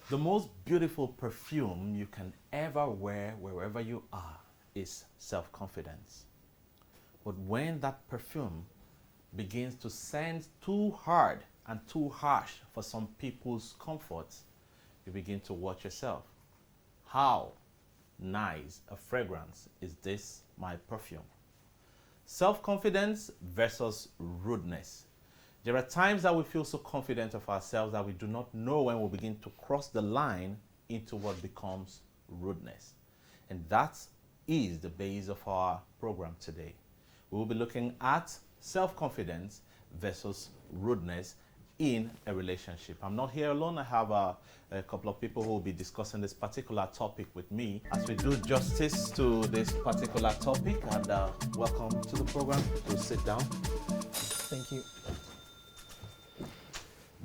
The most beautiful perfume you can ever wear wherever you are is self-confidence. But when that perfume begins to scent too hard and too harsh for some people's comfort, you begin to watch yourself. How nice a fragrance is this, my perfume? Self-confidence versus rudeness. There are times that we feel so confident of ourselves that we do not know when we begin to cross the line into what becomes rudeness. And that is the base of our program today. We will be looking at self-confidence versus rudeness in a relationship. I'm not here alone. I have a couple of people who will be discussing this particular topic with me as we do justice to this particular topic. And welcome to the program. Please sit down. Thank you.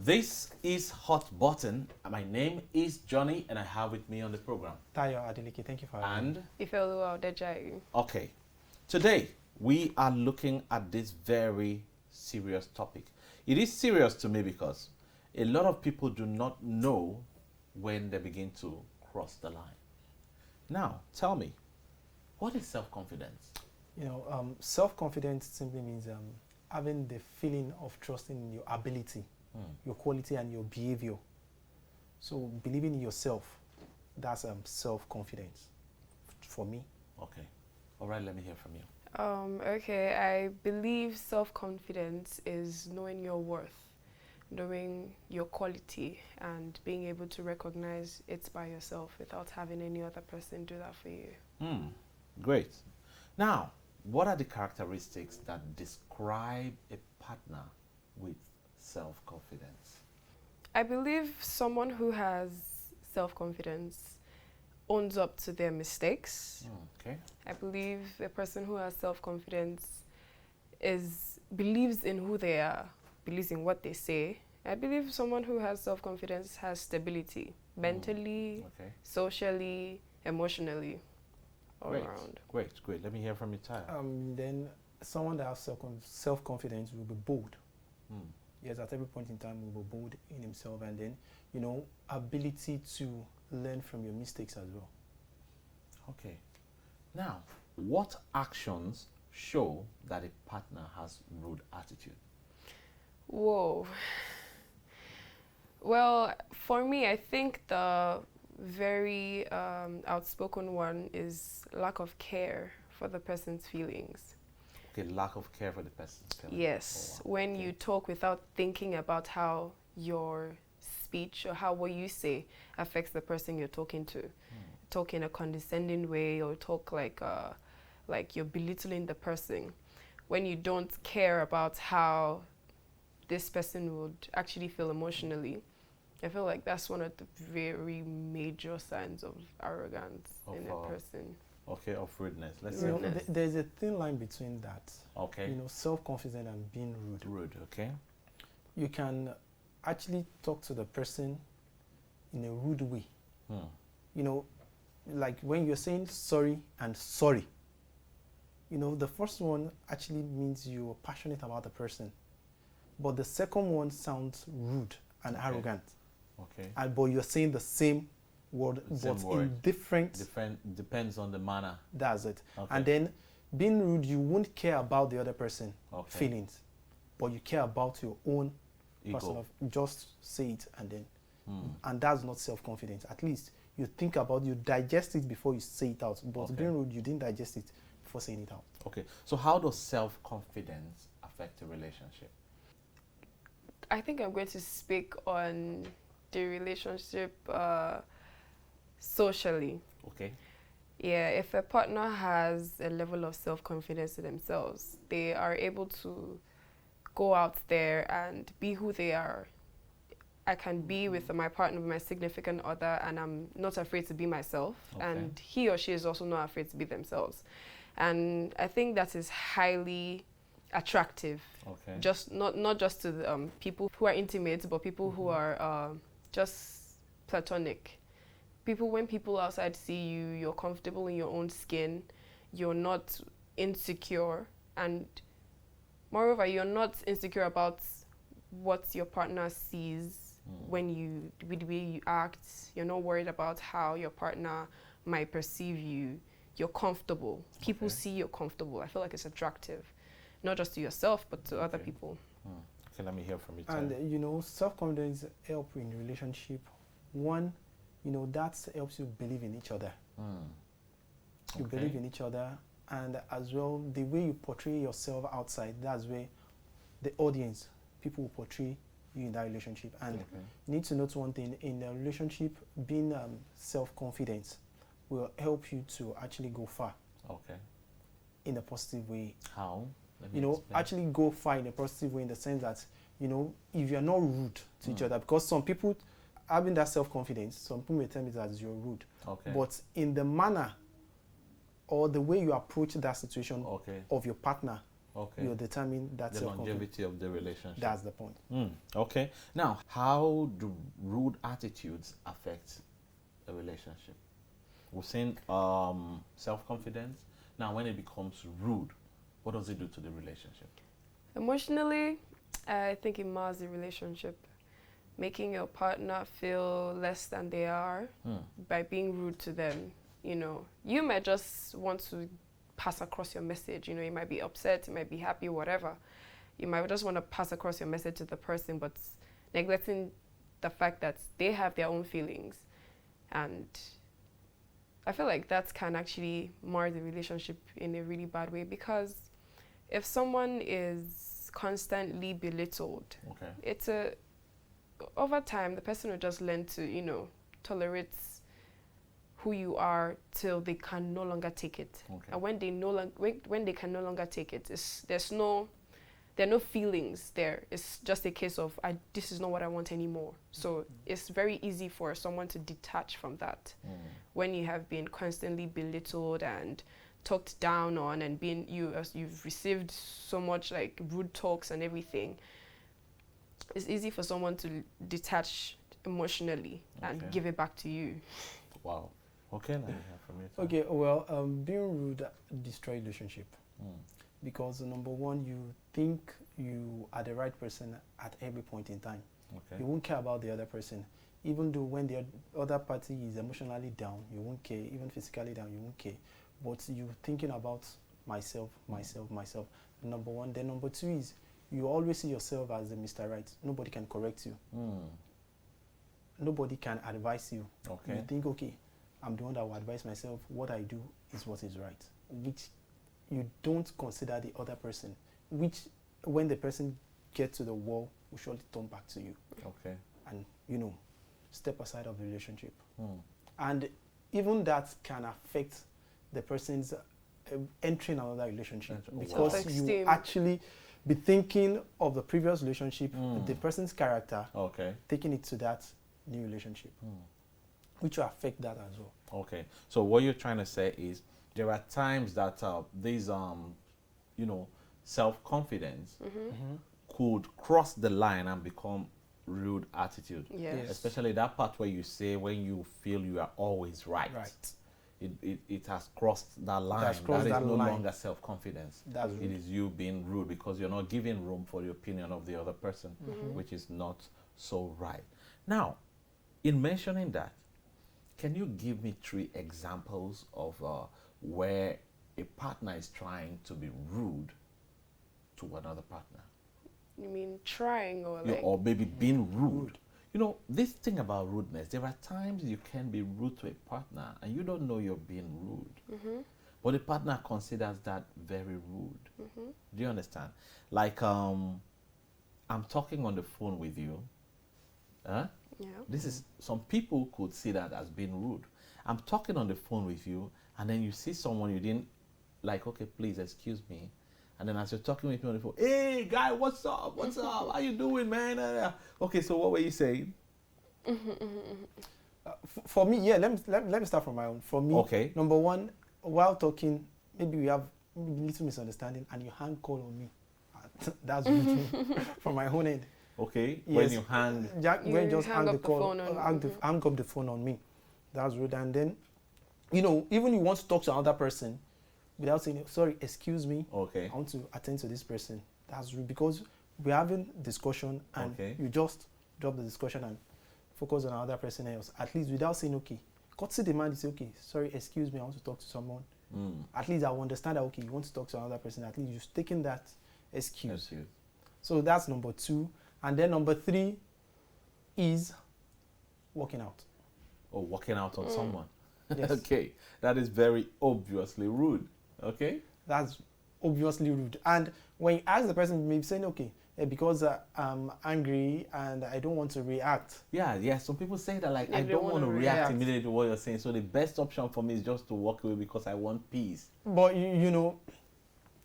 This is Hot Button. My name is Johnny, and I have with me on the program. Tayo Adeleke, thank you for having me. And Ifeoluwa Odejayi. okay, today we are looking at this very serious topic. It is serious to me because a lot of people do not know when they begin to cross the line. Now, tell me, what is self-confidence? Self-confidence simply means having the feeling of trusting in your ability, your quality, and your behavior. So believing in yourself, that's self-confidence for me. Okay. All right, let me hear from you. Okay, I believe self-confidence is knowing your worth, knowing your quality, and being able to recognize it by yourself without having any other person do that for you. Great. Now, what are the characteristics that describe a partner with self-confidence? I believe someone who has self-confidence owns up to their mistakes. Okay. I believe a person who has self-confidence believes in who they are, believes in what they say. I believe someone who has self-confidence has stability, mentally, Okay. socially, emotionally, all Great. around. Great. Let me hear from you, Tyler. Then someone that has self-confidence will be bold. Hmm. Yes, at every point in time will be bold in himself, and then, ability to learn from your mistakes as well. Okay. Now, what actions show that a partner has rude attitude? Whoa. Well, for me, I think the very outspoken one is lack of care for the person's feelings. Okay, lack of care for the person's feelings. Yes, Oh, wow. when Okay. you talk without thinking about how your speech or how what you say affects the person you're talking to. Talk in a condescending way or talk like you're belittling the person. When you don't care about how this person would actually feel emotionally, I feel like that's one of the very major signs of arrogance in a person. Okay, of rudeness. Let's You know, say Rudeness. there's a thin line between that. okay. Self-confident and being rude. Rude, okay. You can actually talk to the person in a rude way. Like when you're saying sorry and sorry, the first one actually means you're passionate about the person, but the second one sounds rude and Okay. arrogant. Okay. But you're saying the same word, Same but word. in different. Depends on the manner. That's it. Okay. And then being rude, you won't care about the other person' Okay. feelings, but you care about your own Ego. personal. Just say it, and then, Hmm. and that's not self-confidence. At least you think about, you digest it before you say it out. But Okay. being rude, you didn't digest it before saying it out. Okay. So how does self-confidence affect a relationship? I think I'm going to speak on the relationship socially. Okay. Yeah, if a partner has a level of self-confidence in themselves, they are able to go out there and be who they are. I can be with my partner, with my significant other, and I'm not afraid to be myself. Okay. And he or she is also not afraid to be themselves. And I think that is highly attractive. Okay. Just not just to the, people who are intimate, but people who are just platonic. When people outside see you, you're comfortable in your own skin, you're not insecure, and moreover, you're not insecure about what your partner sees with the way you act. You're not worried about how your partner might perceive you. You're comfortable. People see you're comfortable. I feel like it's attractive, not just to yourself, but to other people. Okay, let me hear from you. And Terry. you know, self-confidence help in relationship. One, you know, that helps you believe in each other. You Okay. believe in each other, and as well, the way you portray yourself outside, that's where the audience, people will portray you in that relationship. And Okay. you need to note one thing, in a relationship, being self-confident will help you to actually go far Okay. in a positive way. How? Let me You know, explain. actually go far in a positive way, in the sense that, you know, if you're not rude to each Mm. other, because some people having that self-confidence, some people may tell me that you're rude, Okay. but in the manner or the way you approach that situation Okay. of your partner, Okay. you'll determine that The self-confidence. longevity of the relationship. That's the point. Okay. Now, how do rude attitudes affect a relationship? We've seen self-confidence. Now, when it becomes rude, what does it do to the relationship? Emotionally, I think it mars the relationship, making your partner feel less than they are by being rude to them. You know, you might just want to pass across your message. You know, you might be upset, you might be happy, whatever. You might just want to pass across your message to the person, but neglecting the fact that they have their own feelings. And I feel like that can actually mar the relationship in a really bad way, because if someone is constantly belittled, Okay. over time the person will just learn to, you know, tolerate who you are till they can no longer take it. Okay. And when they can no longer take it, there are no feelings there. It's just a case of this is not what I want anymore. So it's very easy for someone to detach from that. When you have been constantly belittled and talked down on, and you've received so much like rude talks and everything, it's easy for someone to detach emotionally and Okay. give it back to you. Wow. Okay, let me hear from you. Terry. Okay, well, being rude destroys relationship, because number one, you think you are the right person at every point in time. Okay. You won't care about the other person, even though when the other party is emotionally down, you won't care. Even physically down, you won't care. But you thinking about myself. Number one. Then number two is you always see yourself as the Mr. Right. Nobody can correct you. Nobody can advise you. Okay. You think, okay, I'm the one that will advise myself. What I do is what is right, which you don't consider the other person, which when the person gets to the wall, will surely turn back to you Okay. and, you know, step aside of the relationship. And even that can affect the person's entering another relationship, Oh, because wow. you Self-esteem. actually be thinking of the previous relationship, the person's character, Okay. taking it to that new relationship, which will affect that as well. Okay. So what you're trying to say is there are times that these you know, self-confidence could cross the line and become rude attitude. Yes. Yes. Especially that part where you say when you feel you are always right. It has crossed that line. has crossed that is that no line. longer self-confidence. That's It rude. is you being rude because you're not giving room for the opinion of the other person, which is not so right. Now, in mentioning that, can you give me 3 examples of where a partner is trying to be rude to another partner? You mean trying or You- like? or maybe being rude. You know, this thing about rudeness, there are times you can be rude to a partner and you don't know you're being rude. But the partner considers that very rude. Do you understand? Like, I'm talking on the phone with you. Huh? Yeah. This is, some people could see that as being rude. I'm talking on the phone with you, and then you see someone you didn't like, okay, please excuse me. And then as you're talking with me on the phone, hey guy, what's up? What's up? How you doing, man? Okay, so what were you saying? For me, yeah, let me start from my own. For me, Okay. number one, while talking, maybe we have a little misunderstanding and you hang call on me. That's rude from my own end. Okay, when Yes. you hang, When You just hang hang the up the call, phone on- hang up the phone on me. That's rude. And then, you know, even you want to talk to another person without saying, sorry, excuse me, okay, I want to attend to this person. That's rude, because we're having discussion and Okay. you just drop the discussion and focus on another person else. At least without saying, okay, courtesy demand, you say, okay, sorry, excuse me, I want to talk to someone. At least I will understand that, okay, you want to talk to another person. At least you've taken that excuse. So that's number 2. And then number 3 is walking out. Or walking out on someone. Yes. Okay, that is very obviously rude. Okay. That's obviously rude. And when you ask the person, maybe saying, okay, because I'm angry and I don't want to react. Yeah. Some people say that, like, They I don't want to react react. immediately to what you're saying. So the best option for me is just to walk away because I want peace. But you know,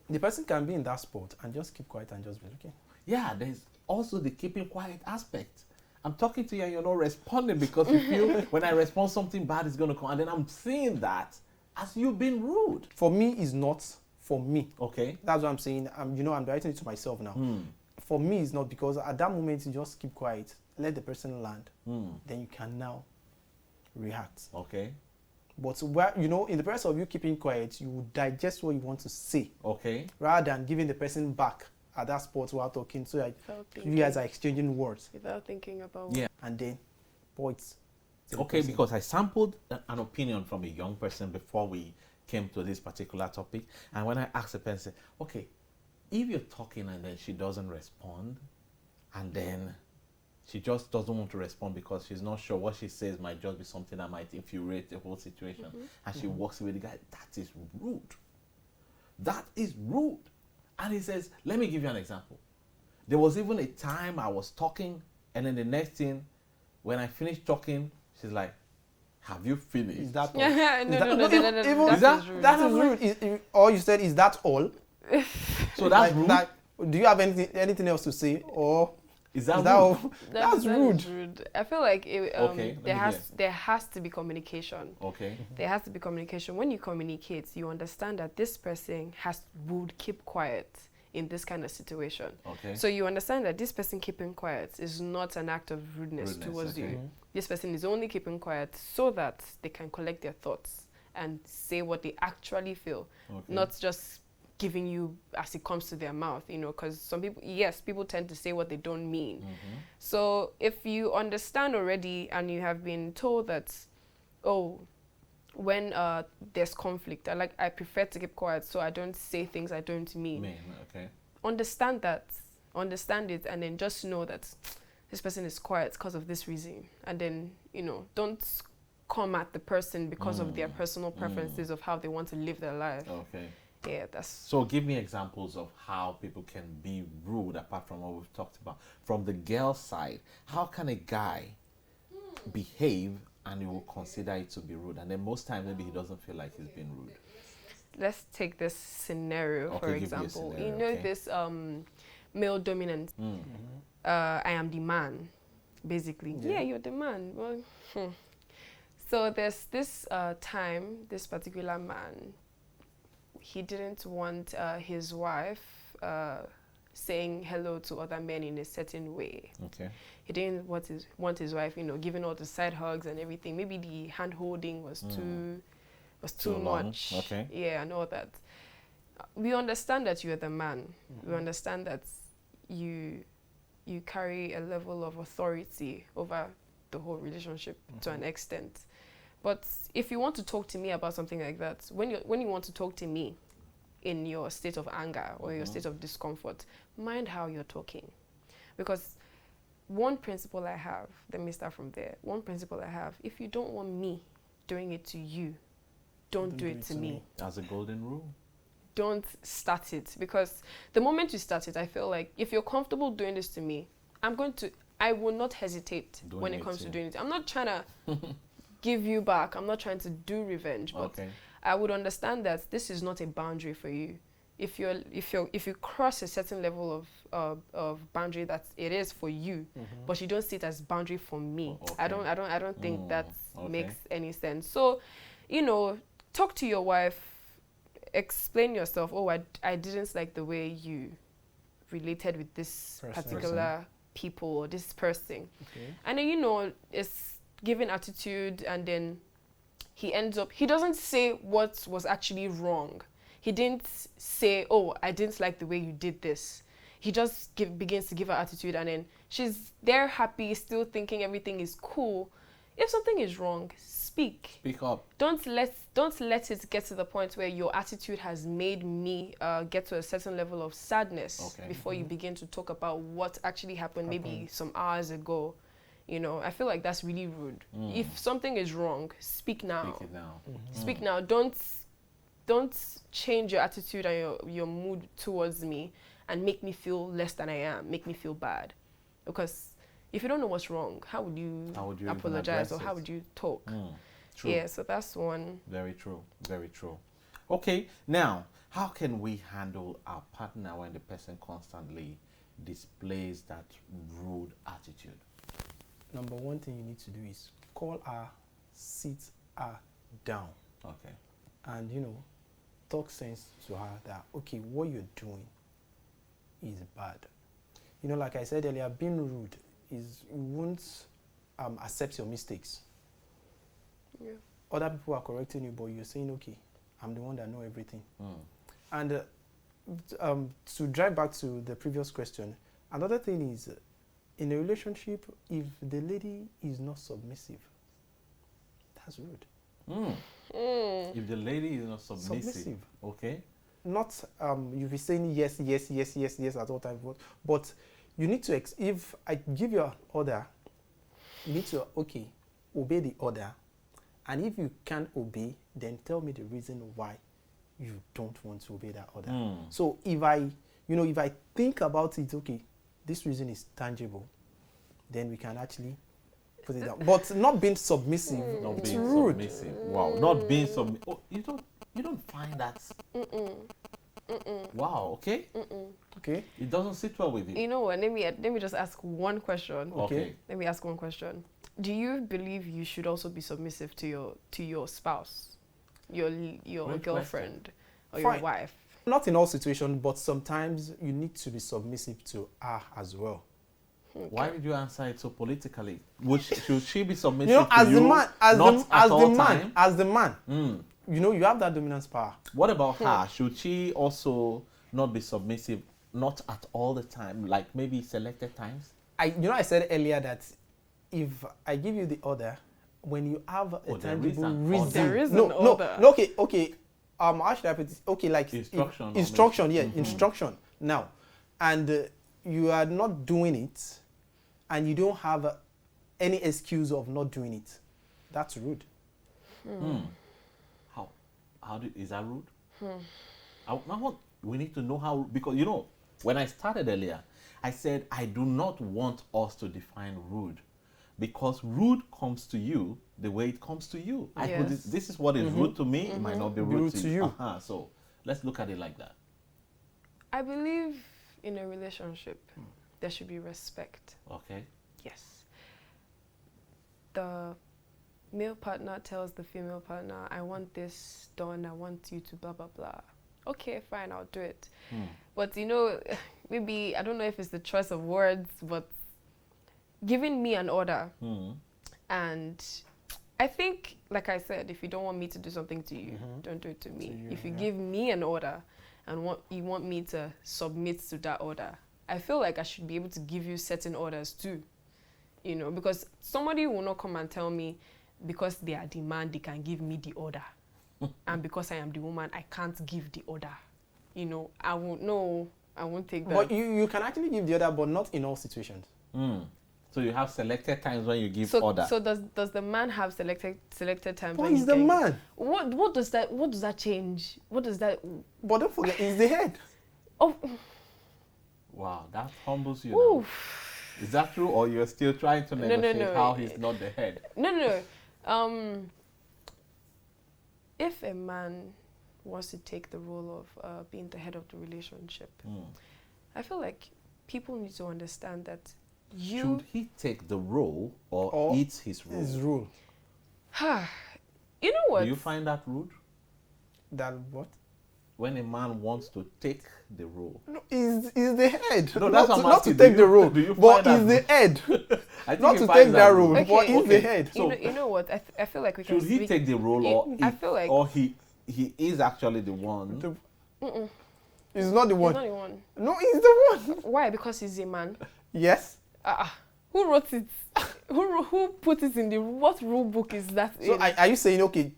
the person can be in that spot and just keep quiet and just be okay. Yeah, there's also the keeping quiet aspect. I'm talking to you and you're not responding because you feel when I respond something bad is going to come. And then I'm seeing that as you being rude. For me, it's not for me. Okay. That's what I'm saying. I'm writing it to myself now. For me, it's not, because at that moment, you just keep quiet, let the person land. Then you can now react. Okay. But where, you know, in the process of you keeping quiet, you will digest what you want to say Okay. rather than giving the person back at that spot while talking, so that you guys are exchanging words. Without thinking about Yeah. And then points. to the Okay, person. because I sampled an opinion from a young person before we came to this particular topic. And when I asked the person, okay, if you're talking and then she doesn't respond, and then she just doesn't want to respond because she's not sure what she says might just be something that might infuriate the whole situation, and she walks away, the guy, that is rude. That is rude. And he says, let me give you an example. There was even a time I was talking, and then the next thing, when I finished talking, she's like, have you finished? Is that all? Yeah, Is that- no, even- that is rude. That is rude. Or you said, is that all? So that's rude? Do you have anything else to say? Or Is that is that rude? all? That's that rude. is rude. I feel like Okay, let me hear. there has to be communication. Okay. There has to be communication. When you communicate, you understand that this person would keep quiet in this kind of situation. Okay. So you understand that this person keeping quiet is not an act of rudeness towards okay. you. This person is only keeping quiet so that they can collect their thoughts and say what they actually feel, Okay. not just giving you as it comes to their mouth, you know, because some people, yes, people tend to say what they don't mean. So if you understand already and you have been told that, oh, when there's conflict, I prefer to keep quiet so I don't say things I don't mean. Okay. Understand it, and then just know that this person is quiet because of this reason. And then, you know, don't come at the person because of their personal preferences of how they want to live their life. Okay. Yeah, that's... So give me examples of how people can be rude apart from what we've talked about. From the girl side, how can a guy behave and you will consider it to be rude? And then most times maybe he doesn't feel like he's being rude. Let's take this scenario, Okay, for give me a example. scenario, You know okay. this male dominant, I am the man, basically. Yeah, you're the man. Well, So there's this time, this particular man, he didn't want his wife saying hello to other men in a certain way. Okay. He didn't want his wife, you know, giving all the side hugs and everything. Maybe the hand holding was too Too long, much. okay. Yeah, and all that. We understand that you're the man. We understand that you carry a level of authority over the whole relationship to an extent. But if you want to talk to me about something like that, when you want to talk to me in your state of anger or your state of discomfort, mind how you're talking. Because one principle I have, let me start from there. One principle I have, if you don't want me doing it to you, don't do it to me. That's a golden rule. Don't start it, because the moment you start it, I feel like if you're comfortable doing this to me, I will not hesitate when it comes to doing it. I'm not trying to give you back. I'm not trying to do revenge, but I would understand that this is not a boundary for you. If you cross a certain level of boundary that it is for you, but you don't see it as boundary for me, I don't think that makes any sense. So, you know, talk to your wife, explain yourself. Oh, I didn't like the way you related with this particular people or this person. And then, you know, it's giving attitude, and then he doesn't say what was actually wrong. He didn't say, oh, I didn't like the way you did this. He just begins to give her attitude, and then she's there happy, still thinking everything is cool. If something is wrong, speak. Speak up. Don't let it get to the point where your attitude has made me get to a certain level of sadness before you begin to talk about what actually happened maybe some hours ago. You know, I feel like that's really rude. If something is wrong, speak now. Speak it now. Speak now. Don't change your attitude and your mood towards me and make me feel less than I am, make me feel bad. Because if you don't know what's wrong, how would you apologize or how would you talk? True. Yeah, so that's one. Very true. Very true. Okay, now, how can we handle our partner when the person constantly displays that rude attitude? Number one thing you need to do is call her, sit her down, Okay. and talk sense to her that okay, what you're doing is bad. Like I said earlier, being rude is you won't accept your mistakes. Yeah. Other people are correcting you, but you're saying, okay, I'm the one that know everything. And to drive back to the previous question, another thing is, in a relationship, if the lady is not submissive, that's rude. If the lady is not submissive. Okay. Not you'll be saying yes, yes, yes, yes, yes at all times, but you need to, if I give you an order, you need to, obey the order. And if you can't obey, then tell me the reason why you don't want to obey that order. So if I think about it, okay, this reason is tangible, then we can actually put it down. But not being submissive, Not it's being rude. submissive. Wow. Not being submissive. Oh, you don't find that. Wow. Okay. Okay. It doesn't sit well with you. You know what? Let me just ask one question. Okay. Let me ask one question. Do you believe you should also be submissive to your spouse, your Great girlfriend, or Fine. your wife? Not in all situations, but sometimes you need to be submissive to her as well. Why did you answer it so politically? Should she be submissive to as you? the man, as the man, Mm. you have that dominance power. What about her? Should she also not be submissive? Not at all the time, like maybe selected times? I said earlier that if I give you the order, when you have a there is tangible an reason, order. There is no, an no, order. no, okay, how should I put it? Okay, like Instruction, instruction, maybe. instruction. Now, and you are not doing it, and you don't have any excuse of not doing it. That's rude. Is that rude? We need to know how, because when I started earlier, I said I do not want us to define rude, because rude comes to you the way it comes to you. Yes. This is what is rude to me. It might not be rude to you. So let's look at it like that. I believe in a relationship, there should be respect. Okay. Yes. The male partner tells the female partner, I want this done, I want you to blah, blah, blah. Okay, fine, I'll do it. But maybe, I don't know if it's the choice of words, but giving me an order. And I think, like I said, if you don't want me to do something to you, don't do it to me. If you give me an order and you want me to submit to that order, I feel like I should be able to give you certain orders too. Because somebody will not come and tell me because they are the man, they can give me the order. And because I am the woman, I can't give the order. I won't take that. But you can actually give the order, but not in all situations. So you have selected times when you give so, order. So does the man have selected times? But when he's the man. What does that change? What does that? But don't forget, he's the head. Oh, Wow, that humbles you. Now. Is that true, or you're still trying to negotiate how he's not the head? No. If a man wants to take the role of being the head of the relationship, I feel like people need to understand that Should he take the role or eat his role? His rule. You know what? Do you find that rude? That what? When a man wants to take the role. No, he's the head. No, that's what I'm not to asking. take the role, do you but find he's that the head. I think Not he to finds take that role, rude. but he's the head. So you know what? I feel like we can. should he take the role, I feel like or he is actually the one? He's not the one. he's not the one. No, he's the one. Why? Because he's a man. Yes. Who wrote it? Who put it in the, what rule book is that So in? are you saying, okay,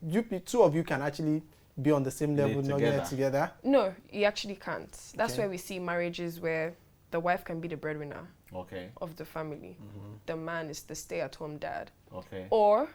two of you can actually be on the same level, Live not together. yet together? No, you actually can't. That's Okay. where we see marriages where the wife can be the breadwinner Okay. of the family. Mm-hmm. The man is the stay-at-home dad. Okay. Or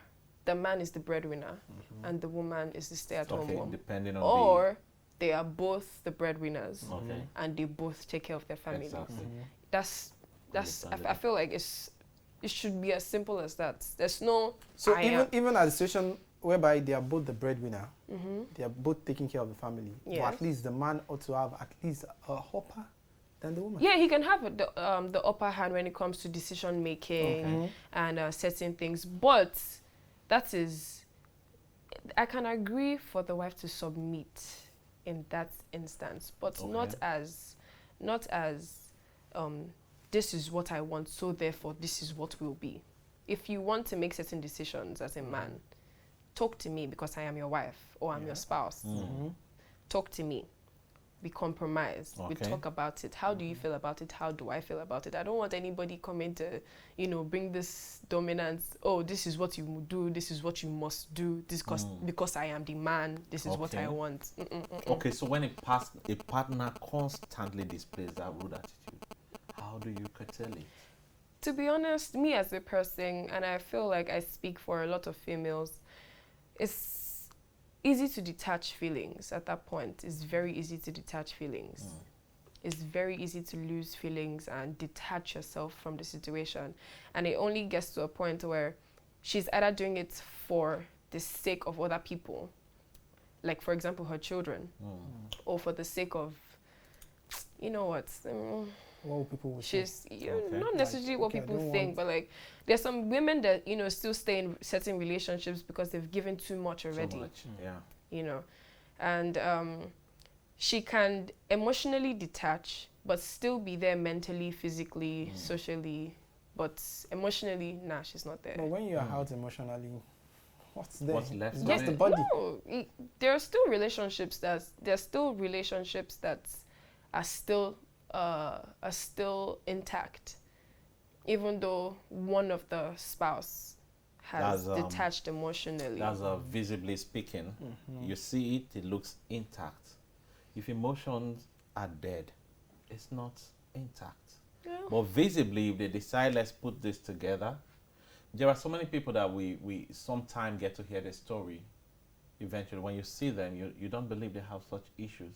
the man is the breadwinner and the woman is the stay-at-home Okay. mom. Depending on Or they are both the breadwinners the. Okay. and they both take care of their family. Exactly. That's I Understandable. feel like it should be as simple as that. There's no So I am. even at the situation whereby they are both the breadwinner, Mm-hmm. they are both taking care of the family. But Yes. at least the man ought to have at least a hopper than the woman. Yeah, he can have the upper hand when it comes to decision making Mhm. and certain things. But that is, I can agree for the wife to submit in that instance, but Okay. not as this is what I want, so therefore this is what will be. If you want to make certain decisions as a man, talk to me because I am your wife or I'm Yeah. your spouse. Mhm. Talk to me. We compromise. We Okay. talk about it. How do you feel about it? How do I feel about it? I don't want anybody coming to, bring this dominance. Oh, this is what you do. This is what you must do. This because I am the man. This is what I Okay. want. Mm-mm-mm-mm. Okay, so when a partner constantly displays that rude attitude, how do you curtail it? To be honest, me as a person, and I feel like I speak for a lot of females, it's easy to detach feelings at that point. It's very easy to detach feelings. It's very easy to lose feelings and detach yourself from the situation. And it only gets to a point where she's either doing it for the sake of other people, like, for example, her children, or for the sake of, you know what, What will people will say? she's Okay. not necessarily Like, what okay, I people don't think, want- but like there's some women that still stay in certain relationships because they've given too much already, So much. Yeah. and she can emotionally detach but still be there mentally, physically, socially, but emotionally, nah, she's not there. But when you are out emotionally, what's there? What's left It's of just it? the body. No, there are still relationships that are still intact, even though one of the spouse has That's, detached emotionally. That's visibly speaking. You see it, it looks intact. If emotions are dead, it's not intact. Yeah. But visibly, if they decide, let's put this together, there are so many people that we sometimes get to hear the story. Eventually, when you see them, you don't believe they have such issues.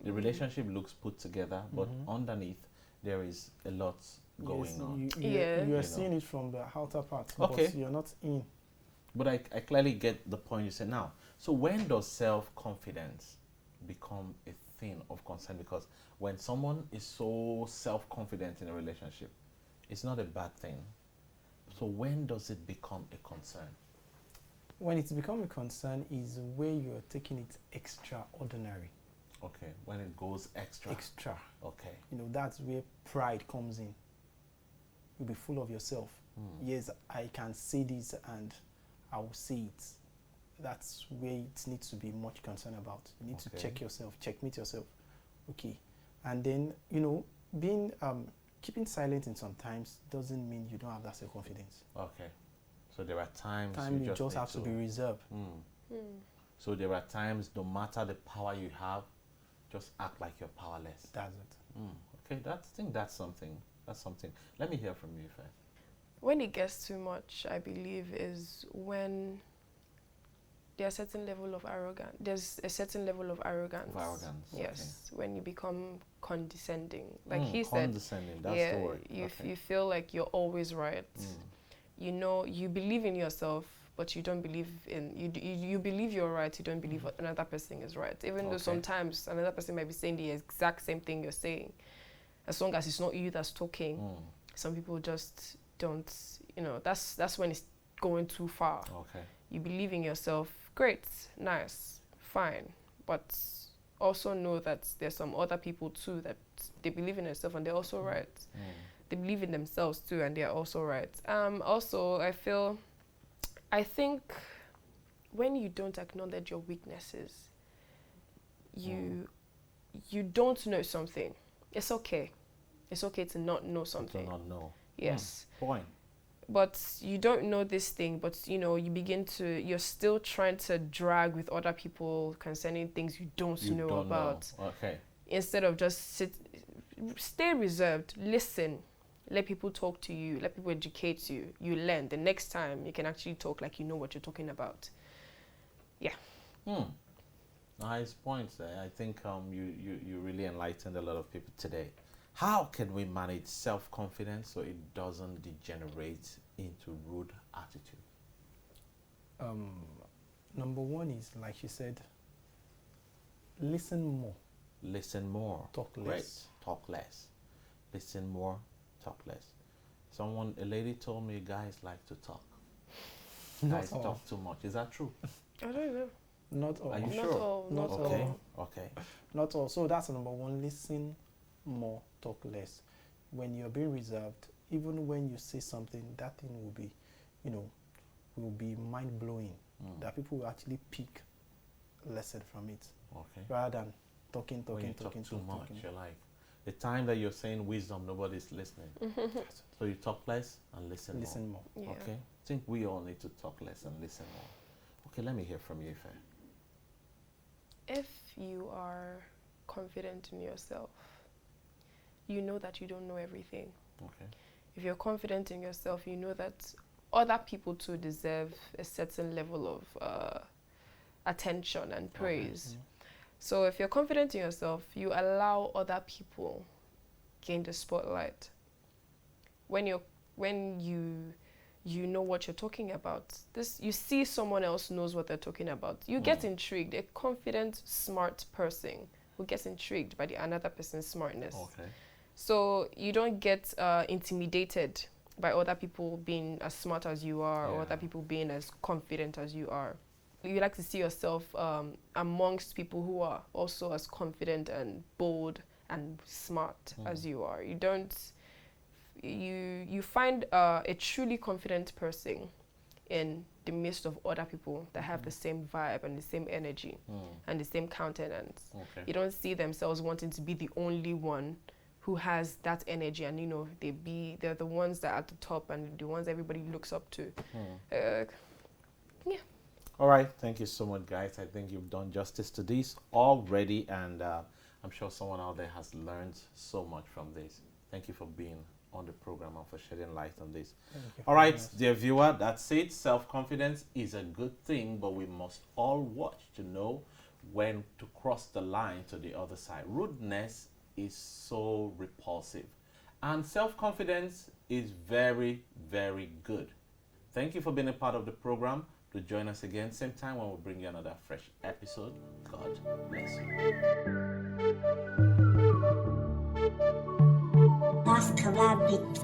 The relationship looks put together, but underneath, there is a lot going Yes, on. You Yeah. are You know. seeing it from the outer part, Okay. but you're not in. But I clearly get the point you say now. So when does self-confidence become a thing of concern? Because when someone is so self-confident in a relationship, it's not a bad thing. So when does it become a concern? When it's become a concern is where you're taking it extraordinary. Okay, when it goes extra. Extra. Okay. That's where pride comes in. You'll be full of yourself. Yes, I can say this and I will say it. That's where it needs to be much concern about. You need to Okay. check yourself, checkmate yourself. Okay. And then, being keeping silent in sometimes doesn't mean you don't have that self-confidence. Okay. So there are times Time you just need have to be reserved. So there are times, no matter the power you have, just act like you're powerless. That's it. Okay, I think that's something. That's something. Let me hear from you first. When it gets too much, I believe, is when there's a certain level of arrogance. There's a certain level of arrogance. Of arrogance, Yes, when you become condescending, like he said. Condescending, that's Yeah, the word. you feel like you're always right. You believe in yourself, but you don't believe in you believe you're right. You don't believe another person is right, even though Okay. sometimes another person might be saying the exact same thing you're saying. As long as it's not you that's talking, some people just don't. That's when it's going too far. Okay. You believe in yourself, great, nice, fine, but also know that there's some other people too that they believe in themselves and they're also right. They believe in themselves too and they're also right. Also, I think when you don't acknowledge your weaknesses, you don't know something. It's okay. It's okay to not know Do something. not know. Yes. Point. But you don't know this thing, but you're still trying to drag with other people concerning things you don't You know don't about. know. Okay. Instead of just stay reserved, listen, let people talk to you, let people educate you, you learn. The next time you can actually talk like you know what you're talking about. Nice points there. I think you really enlightened a lot of people today. How can we manage self-confidence so it doesn't degenerate into rude attitude? Number one is, like she said, listen more, Listen more. talk Great. less. Talk less. Listen more. Talk less. A lady told me guys like to talk. Not Guys all. talk too much. Is that true? I don't know. Not all. Are you Not sure? all. Not Not Okay. all. Okay. Not all. So that's number one. Listen more, talk less. When you're being reserved, even when you say something, that thing will be, will be mind blowing. That people will actually pick lesson from it, Okay. rather than talking. When you talk too much, you're like, the time that you're saying wisdom, nobody's listening. So you talk less and listen Listen more. Yeah. more. Okay. I think we all need to talk less and listen more. Okay, let me hear from you, Ife. If you are confident in yourself, you know that you don't know everything. Okay. If you're confident in yourself, you know that other people too deserve a certain level of attention and praise. So if you're confident in yourself, you allow other people gain the spotlight. When you know what you're talking about, you see someone else knows what they're talking about. You get intrigued. A confident, smart person who gets intrigued by another person's smartness. Okay. So you don't get intimidated by other people being as smart as you are, or Yeah. other people being as confident as you are. You like to see yourself amongst people who are also as confident and bold and smart as you are. You don't. You find a truly confident person in the midst of other people that have the same vibe and the same energy and the same countenance. Okay. You don't see themselves wanting to be the only one who has that energy, and they're the ones that are at the top and the ones everybody looks up to. All right. Thank you so much, guys. I think you've done justice to this already, and I'm sure someone out there has learned so much from this. Thank you for being on the program and for shedding light on this. Thank you All for right, having us. dear viewer, that's it. Self-confidence is a good thing, but we must all watch to know when to cross the line to the other side. Rudeness is so repulsive, and self-confidence is very, very good. Thank you for being a part of the program. To join us again, same time when we bring you another fresh episode. God bless you. Master Rabbit.